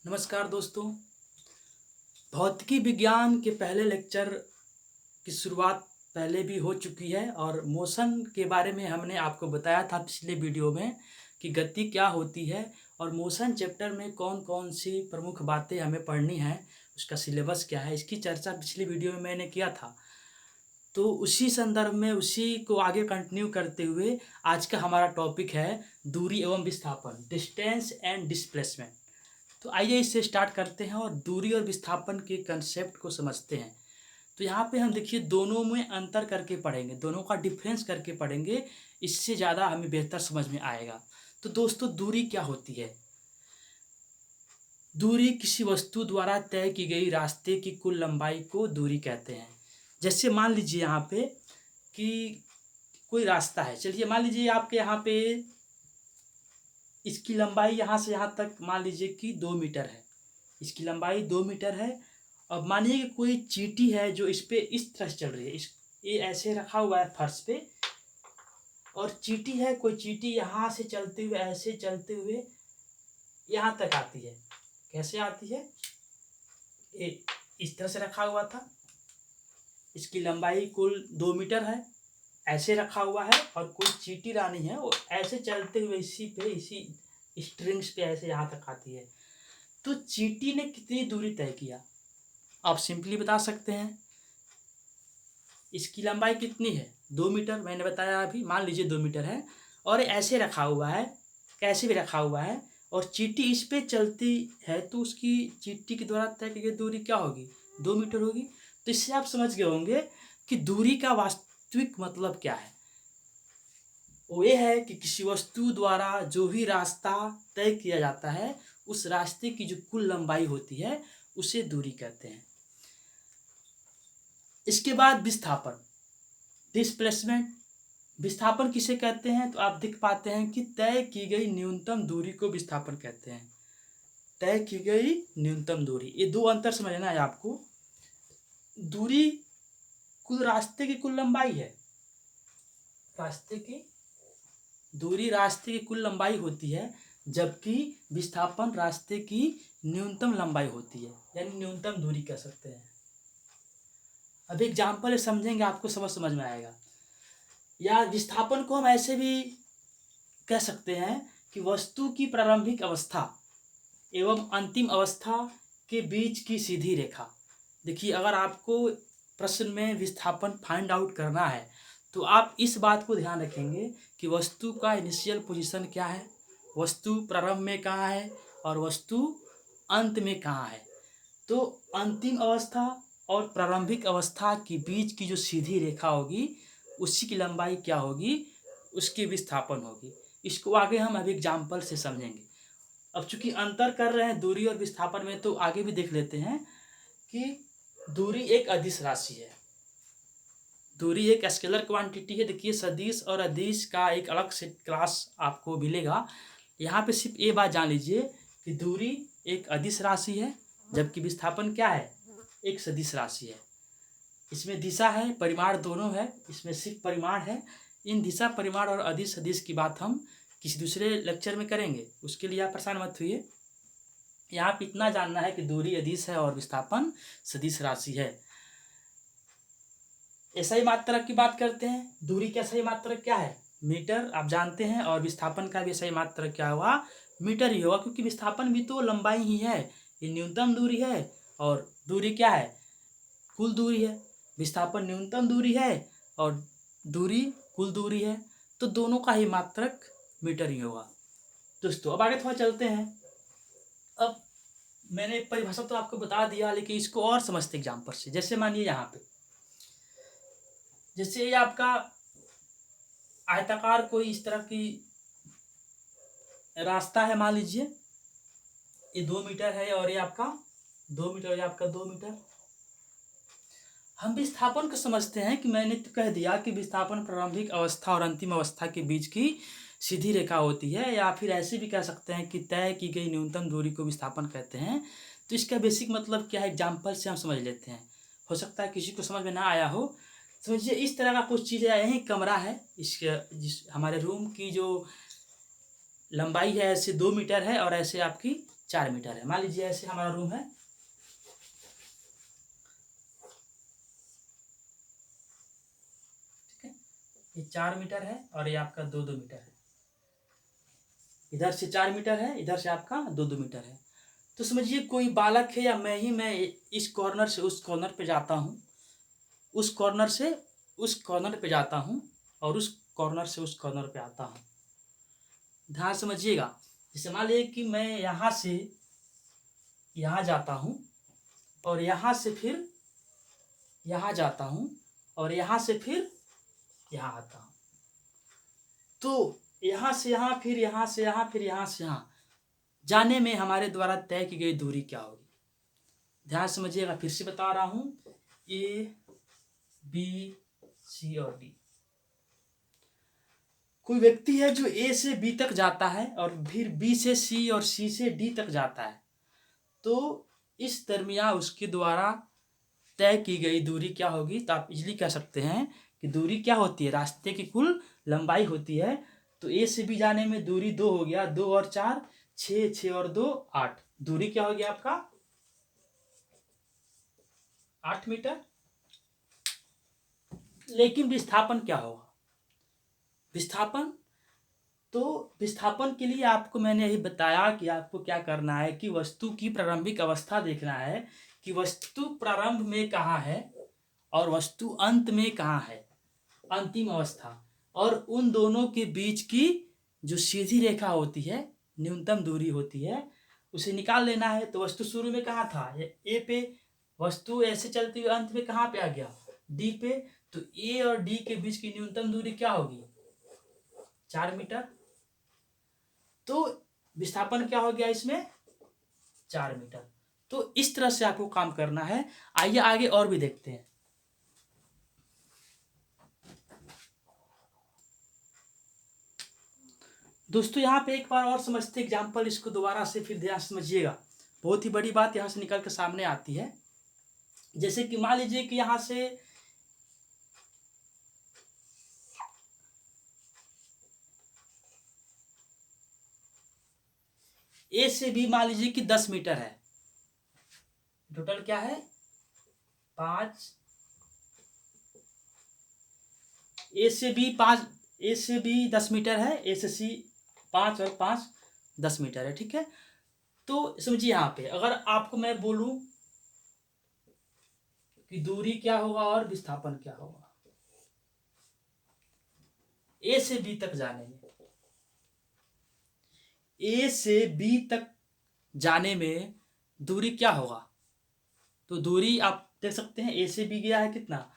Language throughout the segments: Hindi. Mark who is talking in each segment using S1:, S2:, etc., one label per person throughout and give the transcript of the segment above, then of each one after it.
S1: नमस्कार दोस्तों। भौतिकी विज्ञान के पहले लेक्चर की शुरुआत पहले भी हो चुकी है और मोशन के बारे में हमने आपको बताया था पिछले वीडियो में कि गति क्या होती है और मोशन चैप्टर में कौन कौन सी प्रमुख बातें हमें पढ़नी है, उसका सिलेबस क्या है, इसकी चर्चा पिछली वीडियो में मैंने किया था। तो उसी संदर्भ में उसी को आगे कंटिन्यू करते हुए आज का हमारा टॉपिक है दूरी एवं विस्थापन, डिस्टेंस एंड डिस्प्लेसमेंट। तो आइए इससे स्टार्ट करते हैं और दूरी और विस्थापन के कंसेप्ट को समझते हैं। तो यहाँ पे हम देखिए दोनों में अंतर करके पढ़ेंगे, दोनों का डिफरेंस करके पढ़ेंगे, इससे ज़्यादा हमें बेहतर समझ में आएगा। तो दोस्तों दूरी क्या होती है? दूरी किसी वस्तु द्वारा तय की गई रास्ते की कुल लंबाई को दूरी कहते हैं। जैसे मान लीजिए यहाँ पे कि कोई रास्ता है, चलिए मान लीजिए आपके यहाँ पे इसकी लंबाई यहाँ से यहाँ तक मान लीजिए कि 2 मीटर है, इसकी लंबाई 2 मीटर है। अब मानिए कि कोई चींटी है जो इस पे इस तरह से चल रही है, ये ऐसे रखा हुआ है फर्श पे, और चींटी है, कोई चींटी यहाँ से चलते हुए ऐसे चलते हुए यहाँ तक आती है। कैसे आती है? ये इस तरह से रखा हुआ था, इसकी लंबाई कुल 2 मीटर है, ऐसे रखा हुआ है, और कोई चींटी रानी है वो ऐसे चलते हुए इसी स्ट्रिंग्स पे ऐसे यहाँ तक आती है। तो चींटी ने कितनी दूरी तय किया? आप सिंपली बता सकते हैं। इसकी लंबाई कितनी है? 2 मीटर, मैंने बताया अभी। मान लीजिए 2 मीटर है और ऐसे रखा हुआ है, कैसे भी रखा हुआ है, और चींटी इस पे चलती है, तो उसकी चींटी के द्वारा तय की गई दूरी क्या होगी? 2 मीटर होगी। तो इससे आप समझ गए होंगे कि दूरी का वास्तविक मतलब क्या है। वो ये है कि किसी वस्तु द्वारा जो भी रास्ता तय किया जाता है, उस रास्ते की जो कुल लंबाई होती है उसे दूरी कहते हैं। इसके बाद विस्थापन, डिस्प्लेसमेंट। विस्थापन किसे कहते हैं? तो आप देख पाते हैं कि तय की गई न्यूनतम दूरी को विस्थापन कहते हैं। तय की गई न्यूनतम दूरी, ये दो अंतर समझना है आपको। दूरी कुल रास्ते की कुल लंबाई है, रास्ते की दूरी रास्ते की कुल लंबाई होती है, जबकि विस्थापन रास्ते की न्यूनतम लंबाई होती है, यानी न्यूनतम दूरी कह सकते हैं। अब एग्जाम्पल समझेंगे आपको समझ में आएगा। या विस्थापन को हम ऐसे भी कह सकते हैं कि वस्तु की प्रारंभिक अवस्था एवं अंतिम अवस्था के बीच की सीधी रेखा। देखिए, अगर आपको प्रश्न में विस्थापन फाइंड आउट करना है तो आप इस बात को ध्यान रखेंगे कि वस्तु का इनिशियल पोजीशन क्या है, वस्तु प्रारंभ में कहाँ है और वस्तु अंत में कहाँ है। तो अंतिम अवस्था और प्रारंभिक अवस्था के बीच की जो सीधी रेखा होगी उसी की लंबाई क्या होगी? उसकी विस्थापन होगी। इसको आगे हम अभी एग्जाम्पल से समझेंगे। अब चूंकि अंतर कर रहे हैं दूरी और विस्थापन में, तो आगे भी देख लेते हैं कि दूरी एक अदिश राशि है। दूरी एक स्केलर क्वांटिटी है। देखिए, सदिश और अदिश का एक अलग से क्लास आपको मिलेगा। यहाँ पे सिर्फ ये बात जान लीजिए कि दूरी एक अदिश राशि है, जबकि विस्थापन क्या है? एक सदिश राशि है। इसमें दिशा है, परिमाण दोनों है, इसमें सिर्फ परिमाण है। इन दिशा, परिमाण और अदिश सदिश की बात हम किसी दूसरे लेक्चर में करेंगे, उसके लिए आप परेशान मत हुइए। यहाँ पे इतना जानना है कि दूरी अदिश है और विस्थापन सदिश राशि है। SI मात्रक की बात करते हैं। दूरी का SI मात्रक क्या है? मीटर, आप जानते हैं, और विस्थापन का भी SI मात्रक क्या हुआ? मीटर ही होगा, क्योंकि विस्थापन भी तो लंबाई ही है। ये न्यूनतम दूरी है और दूरी क्या है? कुल दूरी है। विस्थापन न्यूनतम दूरी है और दूरी कुल दूरी है, तो दोनों का ही मात्रक मीटर ही होगा। दोस्तों, अब आगे थोड़ा चलते हैं। अब मैंने परिभाषा तो आपको बता दिया, लेकिन इसको और समझते एग्जाम्पल से। जैसे मानिए यहाँ पे, जैसे ये आपका आयताकार कोई इस तरह की रास्ता है, मान लीजिए ये 2 मीटर है और ये आपका 2 मीटर, ये आपका 2 मीटर। हम विस्थापन को समझते हैं कि मैंने तो कह दिया कि विस्थापन प्रारंभिक अवस्था और अंतिम अवस्था के बीच की सीधी रेखा होती है, या फिर ऐसे भी कह सकते हैं कि तय की गई न्यूनतम दूरी को विस्थापन कहते हैं। तो इसका बेसिक मतलब क्या है, एग्जाम्पल से हम समझ लेते हैं। हो सकता है किसी को समझ में ना आया हो। समझिए, इस तरह का कुछ चीज़ है, यही कमरा है, इसके जिस हमारे रूम की जो लंबाई है ऐसे 2 मीटर है और ऐसे आपकी 4 मीटर है। मान लीजिए ऐसे हमारा रूम है, ठीक है, ये 4 मीटर है और ये आपका 2-2 मीटर है। इधर से 4 मीटर है, इधर से आपका 2-2 मीटर है। तो समझिए कोई बालक है या मैं इस कॉर्नर से उस कॉर्नर पे जाता हूँ, उस कॉर्नर से उस कॉर्नर पे जाता हूँ और उस कॉर्नर से उस कॉर्नर पे आता हूँ। ध्यान समझिएगा। जैसे मान लीजिए कि मैं यहाँ से यहाँ जाता हूँ और यहाँ से फिर यहाँ जाता हूँ और यहाँ से फिर यहाँ आता हूँ। तो यहाँ से यहाँ, फिर यहाँ से यहाँ, फिर यहाँ से यहाँ जाने में हमारे द्वारा तय की गई दूरी क्या होगी? ध्यान समझिएगा, फिर से बता रहा हूँ। ए, बी, सी और डी। कोई व्यक्ति है जो ए से बी तक जाता है और फिर बी से सी और सी से डी तक जाता है। तो इस दरमियान उसके द्वारा तय की गई दूरी क्या होगी? तो आप इजली कह सकते हैं कि दूरी क्या होती है? रास्ते की कुल लंबाई होती है। तो ए से बी जाने में दूरी 2 हो गया, 2 और 4 6, 6 और 2 8। दूरी क्या हो गया आपका? 8 मीटर। लेकिन विस्थापन क्या होगा? विस्थापन, तो विस्थापन के लिए आपको मैंने यही बताया कि आपको क्या करना है कि वस्तु की प्रारंभिक अवस्था देखना है कि वस्तु प्रारंभ में कहाँ है और वस्तु अंत में कहाँ है, अंतिम अवस्था। और उन दोनों के बीच की जो सीधी रेखा होती है, न्यूनतम दूरी होती है, उसे निकाल लेना है। तो वस्तु शुरू में कहाँ था? ए पे। वस्तु ऐसे चलती हुई अंत में कहाँ पे आ गया? डी पे। तो ए और डी के बीच की न्यूनतम दूरी क्या होगी? 4 मीटर। तो विस्थापन क्या हो गया इसमें? 4 मीटर। तो इस तरह से आपको काम करना है। आइए आगे और भी देखते हैं। दोस्तों यहाँ पे एक बार और समझते एग्जाम्पल, इसको दोबारा से फिर ध्यान समझिएगा। बहुत ही बड़ी बात यहाँ से निकल कर सामने आती है। जैसे कि मान लीजिए कि यहाँ से ए से बी मान लीजिए कि 10 मीटर है। टोटल क्या है? 5। ए से बी 5, ए से बी 10 मीटर है, ए से सी 5 और 5 10 मीटर है, ठीक है। तो समझिए यहाँ पे अगर आपको मैं बोलूं कि दूरी क्या होगा और विस्थापन क्या होगा ए से बी तक जाने में, ए से बी तक जाने में दूरी क्या होगा? तो दूरी आप देख सकते हैं, ए से बी गया है कितना?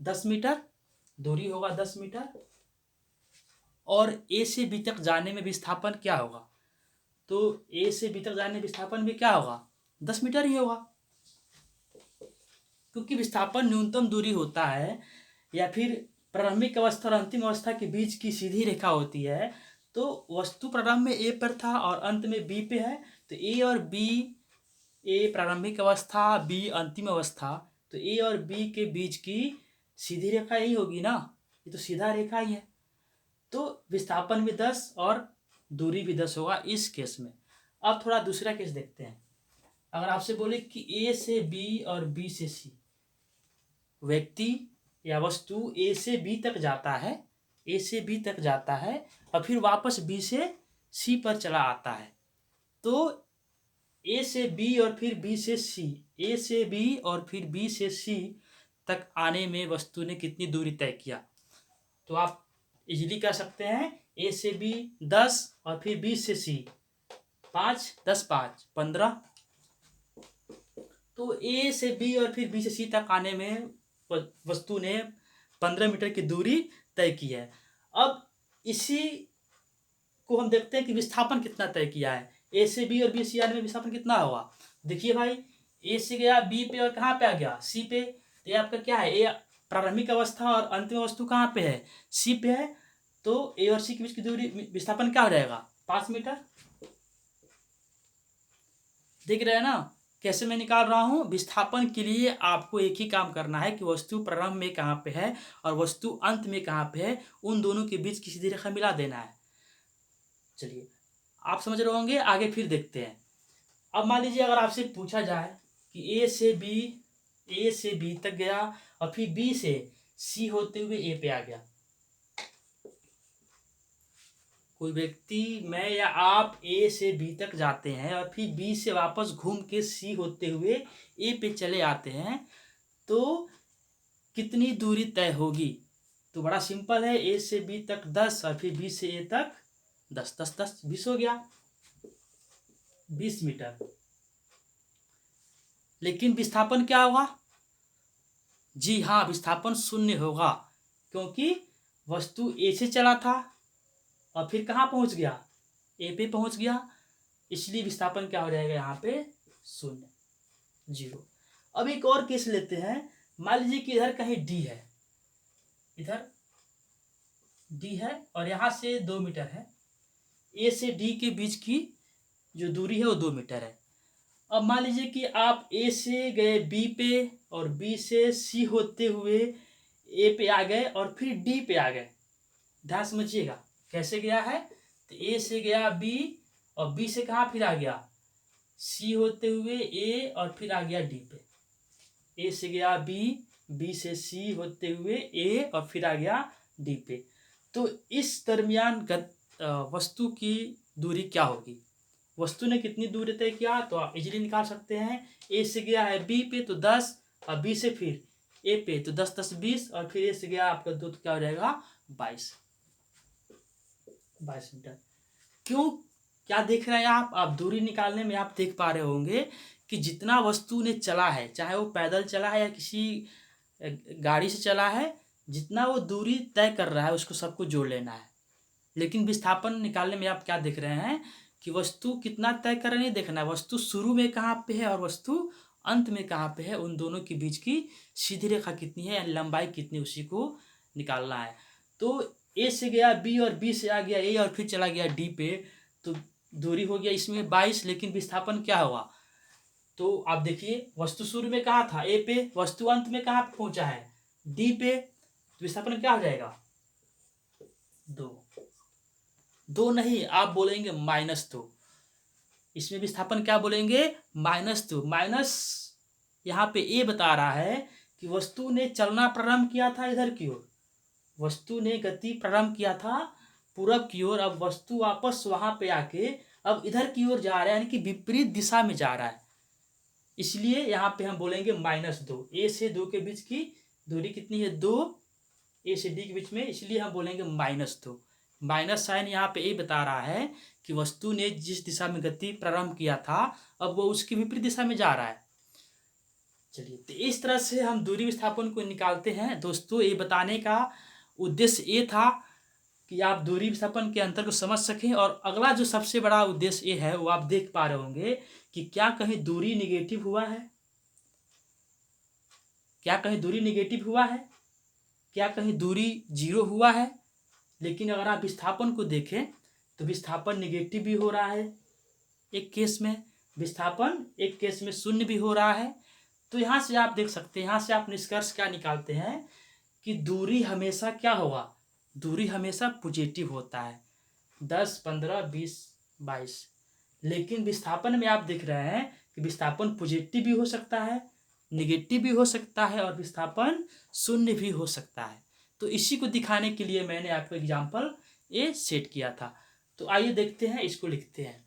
S1: 10 मीटर। दूरी होगा 10 मीटर। और ए से बी तक जाने में विस्थापन क्या होगा? तो ए से बी तक जाने में विस्थापन भी क्या होगा? 10 मीटर ही होगा। क्योंकि विस्थापन न्यूनतम दूरी होता है या फिर प्रारंभिक अवस्था और अंतिम अवस्था के बीच की सीधी रेखा होती है। तो वस्तु प्रारंभ में ए पर था और अंत में बी पे है। तो ए और बी, ए प्रारंभिक अवस्था, बी अंतिम अवस्था, तो ए और बी के बीच की सीधी रेखा यही होगी ना। ये तो सीधा रेखा ही है। तो विस्थापन भी 10 और दूरी भी 10 होगा इस केस में। अब थोड़ा दूसरा केस देखते हैं। अगर आपसे बोले कि ए से बी और बी से सी, व्यक्ति या वस्तु ए से बी तक जाता है, ए से बी तक जाता है और फिर वापस बी से सी पर चला आता है। तो ए से बी और फिर बी से सी, ए से बी और फिर बी से सी तक आने में वस्तु ने कितनी दूरी तय किया? तो आप इजीली कह सकते हैं ए से बी 10 और फिर बी से सी 5, 10 5 15। तो ए से बी और फिर बी से सी तक आने में वस्तु ने 15 मीटर की दूरी तय की है। अब इसी को हम देखते हैं कि विस्थापन कितना तय किया है। ए से बी और बी से सी आने में विस्थापन कितना होगा? देखिए भाई, ए से गया बी पे और कहाँ पे आ गया? सी पे। तो ये आपका क्या है? ए प्रारंभिक अवस्था और अंतिम वस्तु कहाँ पे है? सी पे है। तो ए और सी के बीच की दूरी विस्थापन क्या हो जाएगा? 5 मीटर। देख रहे हैं ना कैसे मैं निकाल रहा हूँ? विस्थापन के लिए आपको एक ही काम करना है कि वस्तु प्रारंभ में कहाँ पे है और वस्तु अंत में कहाँ पे है, उन दोनों के बीच की सीधी रेखा मिला देना है। चलिए आप समझ रहे होंगे, आगे फिर देखते हैं। अब मान लीजिए अगर आपसे पूछा जाए कि ए से बी तक गया और फिर बी से सी होते हुए ए पे आ गया। कोई व्यक्ति, मैं या आप ए से बी तक जाते हैं और फिर बी से वापस घूम के सी होते हुए ए पे चले आते हैं, तो कितनी दूरी तय होगी? तो बड़ा सिंपल है, ए से बी तक 10 और फिर बी से ए तक 10, 10 10 20 हो गया, 20 मीटर। लेकिन विस्थापन क्या होगा? जी हाँ, विस्थापन शून्य होगा, क्योंकि वस्तु ए से चला था और फिर कहाँ पहुंच गया? ए पे पहुंच गया, इसलिए विस्थापन क्या हो जाएगा यहाँ पे? शून्य, 0। अब एक और केस लेते हैं। मान लीजिए कि इधर कहीं डी है, इधर डी है और यहाँ से 2 मीटर है। ए से डी के बीच की जो दूरी है वो 2 मीटर है। अब मान लीजिए कि आप ए से गए बी पे और बी से सी होते हुए ए पे आ गए और फिर डी पे आ गए। ध्यान समझिएगा कैसे गया है। तो ए से गया बी और बी से कहाँ फिर आ गया? सी होते हुए ए और फिर आ गया डी पे। ए से गया बी, बी से सी होते हुए ए और फिर आ गया डी पे। तो इस दरमियान वस्तु की दूरी क्या होगी? वस्तु ने कितनी दूरी तय किया तो आप इजीली निकाल सकते हैं। ए से गया है बी पे तो 10 और बी से फिर ए पे तो 10 10 20 और फिर ए से गया आपका 2 तो क्या हो जाएगा? 22 मीटर। क्यों? क्या देख रहे हैं आप दूरी निकालने में आप देख पा रहे होंगे कि जितना वस्तु ने चला है, चाहे वो पैदल चला है या किसी गाड़ी से चला है, जितना वो दूरी तय कर रहा है उसको सबको जोड़ लेना है। लेकिन विस्थापन निकालने में आप क्या देख रहे हैं कि वस्तु कितना तय कर रही है, देखना है वस्तु शुरू में कहाँ पे है और वस्तु अंत में कहाँ पे है, उन दोनों के बीच की सीधी रेखा कितनी है, लंबाई कितनी, उसी को निकालना है। तो ए से गया बी और बी से आ गया ए और फिर चला गया डी पे, तो दूरी हो गया इसमें 22। लेकिन विस्थापन क्या हुआ? तो आप देखिए वस्तु शुरू में कहाँ था? ए पे। वस्तु अंत में कहाँ पे पहुंचा है? डी पे। तो विस्थापन क्या हो जाएगा? 2। 2 नहीं, आप बोलेंगे -2। इसमें विस्थापन क्या बोलेंगे? -2। माइनस यहाँ पे ए बता रहा है कि वस्तु ने चलना प्रारंभ किया था इधर की ओर, वस्तु ने गति प्रारंभ किया था पूरब की ओर। अब वस्तु वापस वहां पे आके अब इधर की ओर जा रहा है, यानी कि विपरीत दिशा में जा रहा है। इसलिए यहाँ पे हम बोलेंगे -2। ए से 2 के बीच की दूरी कितनी है? 2। ए से डी के बीच में, इसलिए हम बोलेंगे -2। माइनस साइन यहाँ पे ये बता रहा है कि वस्तु ने जिस दिशा में गति प्रारंभ किया था अब वो उसकी विपरीत दिशा में जा रहा है। चलिए, तो इस तरह से हम दूरी विस्थापन को निकालते हैं। दोस्तों, ये बताने का उद्देश्य ये था कि आप दूरी विस्थापन के अंतर को समझ सकें। और अगला जो सबसे बड़ा उद्देश्य ये है वो आप देख पा रहे होंगे कि क्या कहीं दूरी निगेटिव हुआ है? क्या कहीं दूरी निगेटिव हुआ है? क्या कहीं दूरी 0 हुआ है? लेकिन अगर आप विस्थापन को देखें तो विस्थापन निगेटिव भी हो रहा है एक केस में, विस्थापन एक केस में शून्य भी हो रहा है। तो यहाँ से आप देख सकते हैं, यहाँ से आप निष्कर्ष क्या निकालते हैं कि दूरी हमेशा क्या होगा? दूरी हमेशा पॉजिटिव होता है, 10 15 20 22। लेकिन विस्थापन में आप देख रहे हैं कि विस्थापन पॉजिटिव भी हो सकता है, निगेटिव भी हो सकता है और विस्थापन शून्य भी हो सकता है। तो इसी को दिखाने के लिए मैंने आपको एग्जाम्पल ये सेट किया था। तो आइए देखते हैं, इसको लिखते हैं।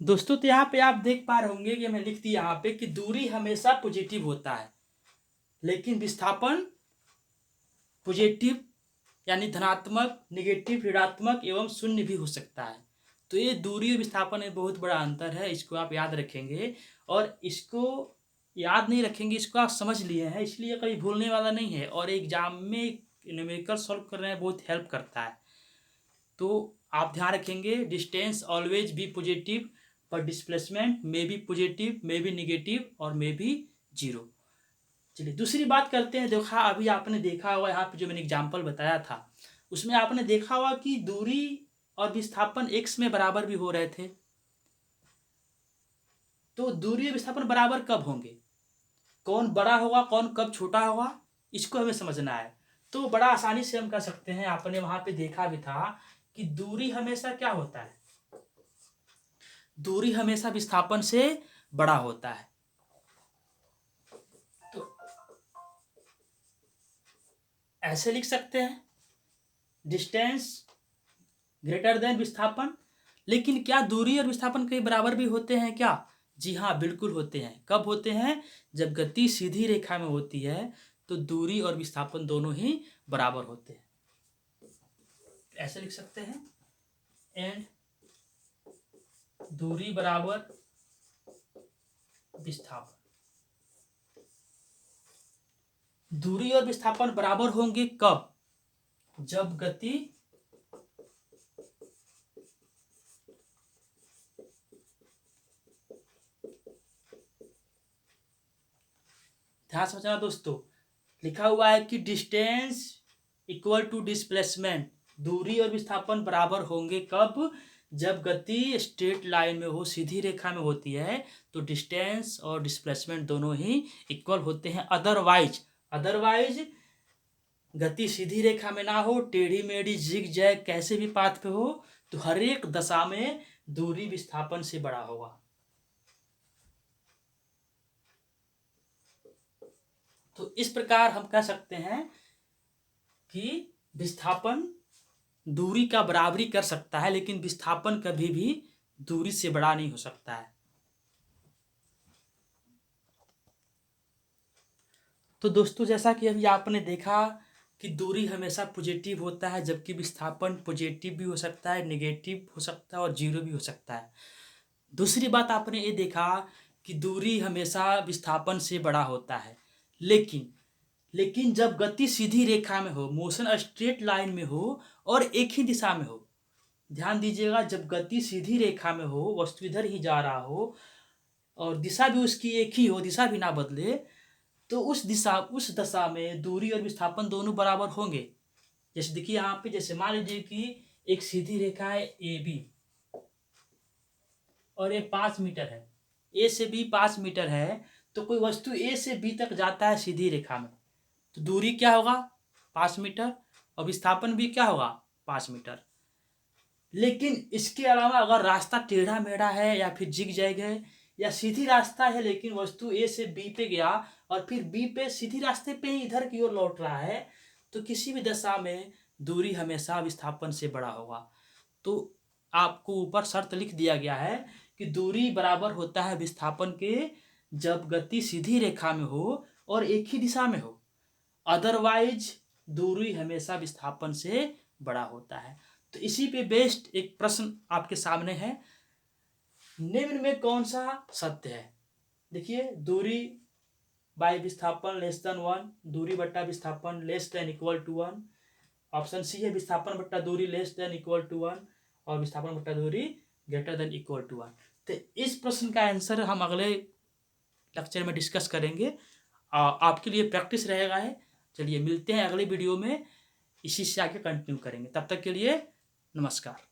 S1: दोस्तों, तो यहाँ पे आप देख पा रहे होंगे कि मैं लिख दिया यहाँ पे कि दूरी हमेशा पॉजिटिव होता है, लेकिन विस्थापन पॉजिटिव यानी धनात्मक, निगेटिव, ऋणात्मक एवं शून्य भी हो सकता है। तो ये दूरी और विस्थापन में बहुत बड़ा अंतर है, इसको आप याद रखेंगे। और इसको याद नहीं रखेंगे, इसको आप समझ लिए हैं, इसलिए कभी भूलने वाला नहीं है और एग्जाम में न्यूमेरिकल सॉल्व करने में बहुत हेल्प करता है। तो आप ध्यान रखेंगे, डिस्टेंस ऑलवेज बी पॉजिटिव पर displacement may be positive, may be negative और मे बी 0। चलिए, दूसरी बात करते हैं। देखा, अभी आपने देखा होगा यहाँ पे जो मैंने एग्जाम्पल बताया था उसमें आपने देखा होगा कि दूरी और विस्थापन x में बराबर भी हो रहे थे। तो दूरी और विस्थापन बराबर कब होंगे? कौन बड़ा होगा, कौन कब छोटा होगा, इसको हमें समझना है। तो बड़ा आसानी से हम कर सकते हैं, आपने वहां पे देखा भी था कि दूरी हमेशा क्या होता है? दूरी हमेशा विस्थापन से बड़ा होता है। तो ऐसे लिख सकते हैं, डिस्टेंस ग्रेटर देन विस्थापन। लेकिन क्या दूरी और विस्थापन कई बराबर भी होते हैं क्या? जी हाँ, बिल्कुल होते हैं। कब होते हैं? जब गति सीधी रेखा में होती है तो दूरी और विस्थापन दोनों ही बराबर होते हैं। ऐसे लिख सकते हैं, एंड दूरी बराबर विस्थापन। दूरी और विस्थापन बराबर होंगे कब? जब गति ध्यान समझना दोस्तों, लिखा हुआ है कि डिस्टेंस इक्वल टू डिस्प्लेसमेंट। दूरी और विस्थापन बराबर होंगे कब? जब गति स्ट्रेट लाइन में हो, सीधी रेखा में होती है तो डिस्टेंस और डिस्प्लेसमेंट दोनों ही इक्वल होते हैं। अदरवाइज गति सीधी रेखा में ना हो, टेढ़ी मेढ़ी जिग जैग कैसे भी पाथ पे हो, तो हर एक दशा में दूरी विस्थापन से बड़ा होगा। तो इस प्रकार हम कह सकते हैं कि विस्थापन दूरी का बराबरी कर सकता है, लेकिन विस्थापन कभी भी दूरी से बड़ा नहीं हो सकता है। तो दोस्तों, जैसा कि अभी आपने देखा कि दूरी हमेशा पॉजिटिव होता है, जबकि विस्थापन पॉजिटिव भी हो सकता है, नेगेटिव हो सकता है और जीरो भी हो सकता है। दूसरी बात आपने ये देखा कि दूरी हमेशा विस्थापन से बड़ा होता है, लेकिन लेकिन जब गति सीधी रेखा में हो, मोशन स्ट्रेट लाइन में हो और एक ही दिशा में हो। ध्यान दीजिएगा, जब गति सीधी रेखा में हो, वस्तु इधर ही जा रहा हो और दिशा भी उसकी एक ही हो, दिशा भी ना बदले, तो उस दशा में दूरी और विस्थापन दोनों बराबर होंगे। जैसे देखिए यहाँ पे, जैसे मान लीजिए कि एक सीधी रेखा है ए बी और ये 5 मीटर है, ए से बी 5 मीटर है, तो कोई वस्तु ए से बी तक जाता है सीधी रेखा में, तो दूरी क्या होगा? 5 मीटर, और विस्थापन भी क्या होगा? 5 मीटर। लेकिन इसके अलावा अगर रास्ता टेढ़ा मेढ़ा है या फिर जिग जैग है, या सीधी रास्ता है लेकिन वस्तु ए से बी पे गया और फिर बी पे सीधी रास्ते पे ही इधर की ओर लौट रहा है, तो किसी भी दशा में दूरी हमेशा विस्थापन से बड़ा होगा। तो आपको ऊपर शर्त लिख दिया गया है कि दूरी बराबर होता है विस्थापन के जब गति सीधी रेखा में हो और एक ही दिशा में हो। अदरवाइज दूरी हमेशा विस्थापन से बड़ा होता है। तो इसी पे बेस्ड एक प्रश्न आपके सामने है, निम्न में कौन सा सत्य है? देखिए, दूरी बाय विस्थापन लेस देन 1, दूरी बट्टा विस्थापन less than equal to 1। Option C है विस्थापन बट्टा दूरी लेस देन इक्वल टू 1 और विस्थापन बट्टा दूरी ग्रेटर देन इक्वल टू 1। तो इस प्रश्न का आंसर हम अगले लेक्चर में डिस्कस करेंगे। आपके लिए प्रैक्टिस रहेगा है। चलिए मिलते हैं अगले वीडियो में, इसी से आगे कंटिन्यू करेंगे। तब तक के लिए नमस्कार।